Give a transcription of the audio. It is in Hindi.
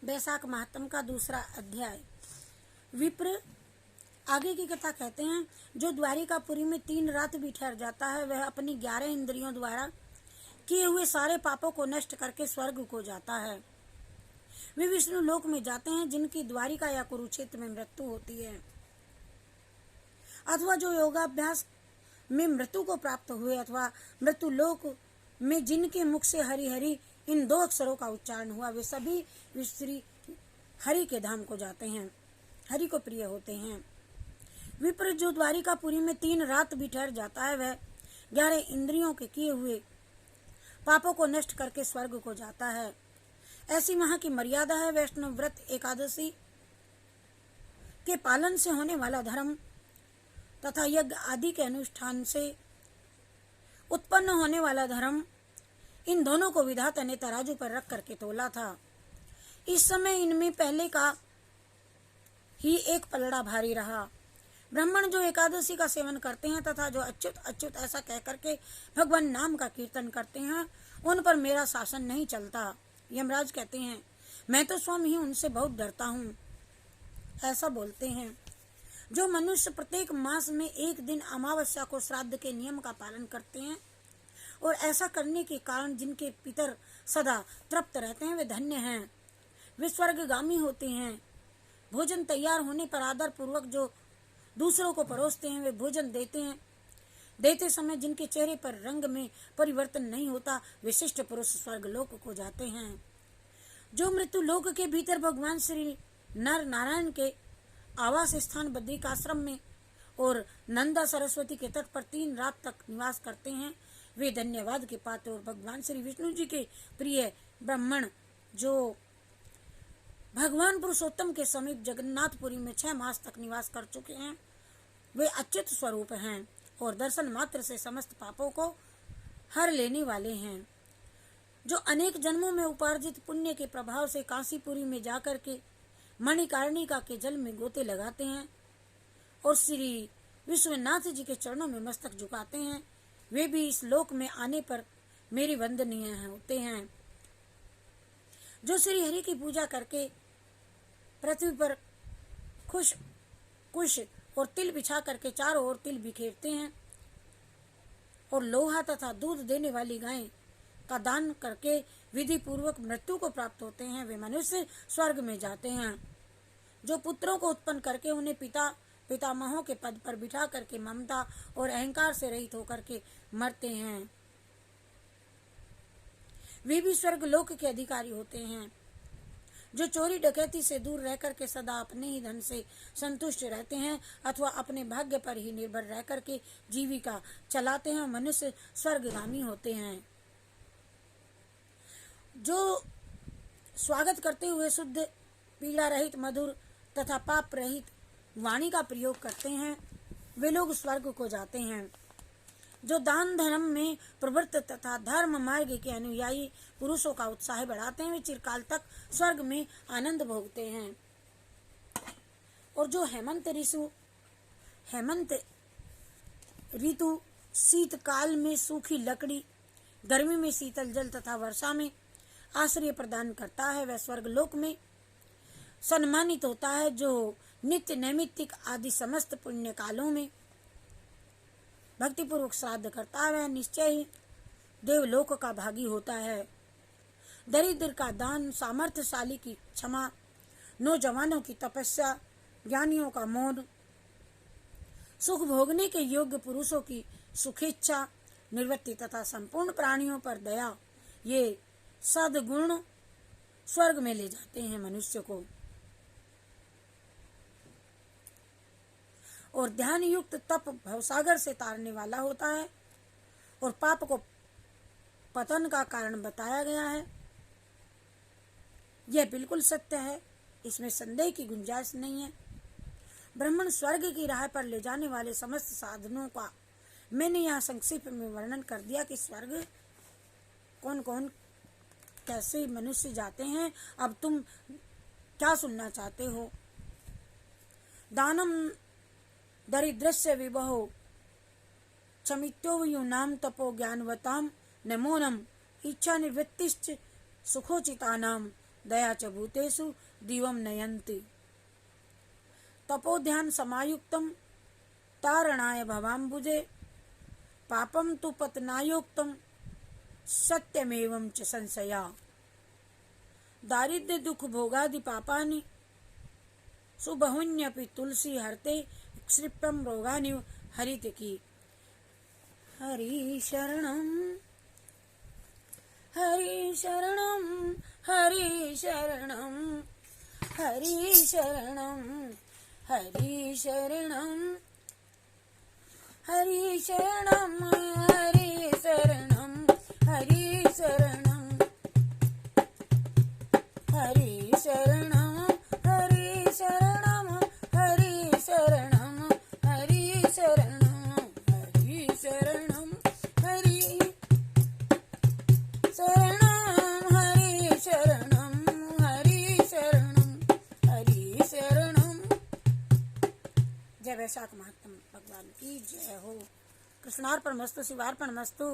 वैशाख महात्म का दूसरा अध्याय। विप्र आगे की कथा कहते हैं, जो द्वारिकापुरी में 3 रात भी ठहर जाता है वह अपनी 11 इंद्रियों द्वारा किए हुए सारे पापों को नष्ट करके स्वर्ग को जाता है। वे विष्णु लोक में जाते हैं जिनकी द्वारिका या कुरुक्षेत्र में मृत्यु होती है, अथवा जो योगाभ्यास में मृत्यु को प्राप्त हुए, अथवा मृत्यु लोक में जिनके मुख से हरि हरि इन 2 अक्षरों का उच्चारण हुआ, वे सभी श्री हरि के धाम को जाते हैं, हरि को प्रिय होते हैं। विप्र जो द्वारिकापुरी में 3 रात भी ठहर जाता है वह 11 इंद्रियों के किए हुए पापों को नष्ट करके स्वर्ग को जाता है। ऐसी वहां की मर्यादा है। वैष्णव व्रत एकादशी के पालन से होने वाला धर्म तथा यज्ञ आदि के अनुष्ठान से उत्पन्न होने वाला धर्म, इन दोनों को विधाता ने तराजू पर रख करके तोला था। इस समय इनमें पहले का ही एक पलड़ा भारी रहा। ब्राह्मण जो एकादशी का सेवन करते हैं तथा जो अच्युत अच्युत ऐसा कह करके भगवान नाम का कीर्तन करते हैं, उन पर मेरा शासन नहीं चलता। यमराज कहते हैं, मैं तो स्वयं ही उनसे बहुत डरता हूँ, ऐसा बोलते हैं। जो मनुष्य प्रत्येक मास में एक दिन अमावस्या को श्राद्ध के नियम का पालन करते हैं और ऐसा करने के कारण जिनके पितर सदा तृप्त रहते हैं, वे धन्य हैं, वे स्वर्गगामी होते हैं। भोजन तैयार होने पर आदर पूर्वक जो दूसरों को परोसते हैं, वे भोजन देते समय जिनके चेहरे पर रंग में परिवर्तन नहीं होता, वे शिष्ट पुरुष स्वर्गलोक को जाते हैं। जो मृत्यु लोक के भीतर भगवान श्री नर नारायण के आवास स्थान बद्रिकाश्रम में और नंदा सरस्वती के तट पर 3 रात तक निवास करते हैं, वे धन्यवाद के पात्र और भगवान श्री विष्णु जी के प्रिय ब्राह्मण जो भगवान पुरुषोत्तम के समीप जगन्नाथपुरी में 6 मास तक निवास कर चुके हैं, वे अच्युत स्वरूप हैं और दर्शन मात्र से समस्त पापों को हर लेने वाले हैं। जो अनेक जन्मों में उपार्जित पुण्य के प्रभाव से काशीपुरी में जाकर के मणिकर्णिका के जल में गोते लगाते हैं और श्री विश्वनाथ जी के चरणों में मस्तक झुकाते हैं, वे भी इस लोक में आने पर मेरी वंदनीय होते हैं। जो श्री हरि की पूजा करके पृथ्वी पर कुश और तिल बिछा करके चारों ओर तिल बिखेरते हैं और लोहा तथा दूध देने वाली गाय का दान करके विधि पूर्वक मृत्यु को प्राप्त होते हैं, वे मनुष्य स्वर्ग में जाते हैं। जो पुत्रों को उत्पन्न करके उन्हें पितामहों के पद पर बिठा करके ममता और अहंकार से रहित होकर के मरते हैं, वे भी स्वर्ग लोक के अधिकारी होते हैं। जो चोरी डकैती से दूर रह करके सदा अपने ही धन से संतुष्ट रहते हैं अथवा अपने भाग्य पर ही निर्भर रह करके जीविका चलाते हैं, मनुष्य स्वर्गगामी होते हैं। जो स्वागत करते हुए शुद्ध पीड़ा रहित मधुर तथा पाप रहित वाणी का प्रयोग करते हैं, वे लोग स्वर्ग को जाते हैं। जो दान धर्म में प्रवृत्त तथा धर्म मार्ग के अनुयायी पुरुषों का उत्साह बढ़ाते हैं, वे चिरकाल तक स्वर्ग में आनंद भोगते हैं। और जो हेमंत ऋतु शीतकाल में सूखी लकड़ी, गर्मी में शीतल जल तथा वर्षा में आश्रय प्रदान करता है, वह स्वर्गलोक में सम्मानित होता है। जो नित्य नैमित्तिक आदि समस्त पुण्य कालों में भक्तिपूर्वक श्राद्ध करता है, वह निश्चय ही देवलोक का भागी होता है। दरिद्र का दान, सामर्थ्यशाली की क्षमा, नौजवानों की तपस्या, ज्ञानियों का मौन, सुख भोगने के योग्य पुरुषों की सुखेच्छा निवृत्ति तथा संपूर्ण प्राणियों पर दया, ये सद्गुण स्वर्ग में ले जाते हैं मनुष्य को। और ध्यान युक्त तप भवसागर से तारने वाला होता है और पाप को पतन का कारण बताया गया है। यह बिल्कुल सत्य है, इसमें संदेह की गुंजाइश नहीं है। ब्राह्मण स्वर्ग की राह पर ले जाने वाले समस्त साधनों का मैंने यहाँ संक्षेप में वर्णन कर दिया कि स्वर्ग कौन कौन कैसे मनुष्य जाते हैं। अब तुम क्या सुनना चाहते हो? दानम दरिद्रस्य विबहो क्षमित्यो यूनाम तपो ज्ञानवताम नमोनम इच्छा निवृत्तिश्च सुखोचितानाम दया च भूतेषु दिवं नयन्ति। तपोध्यान समायुक्तं तारणाय भवाम्बुजे पापं तु पतनायोक्तं सत्यमेवं च संशया। दारिद्र्य दुख भोगादि पापानि सुबहुन्यपि तुलसी हरते क्षिप्रम रोगानि हरित की। हरि शरणं हरि शरणं हरि शरणं हरि शरणं हरि शरणं हरि शरणं हरि शरणं हरि शरणं हरि शरणं हरि शरणं हरि शरणं हरि शरणं हरि शरणं हरि शरणं हरि शरणं हरि शरणं हरि शरणं। जय वैशाख महात्म भगवान की जय हो। कृष्णार्पणमस्तु, शिवार्पणमस्तु।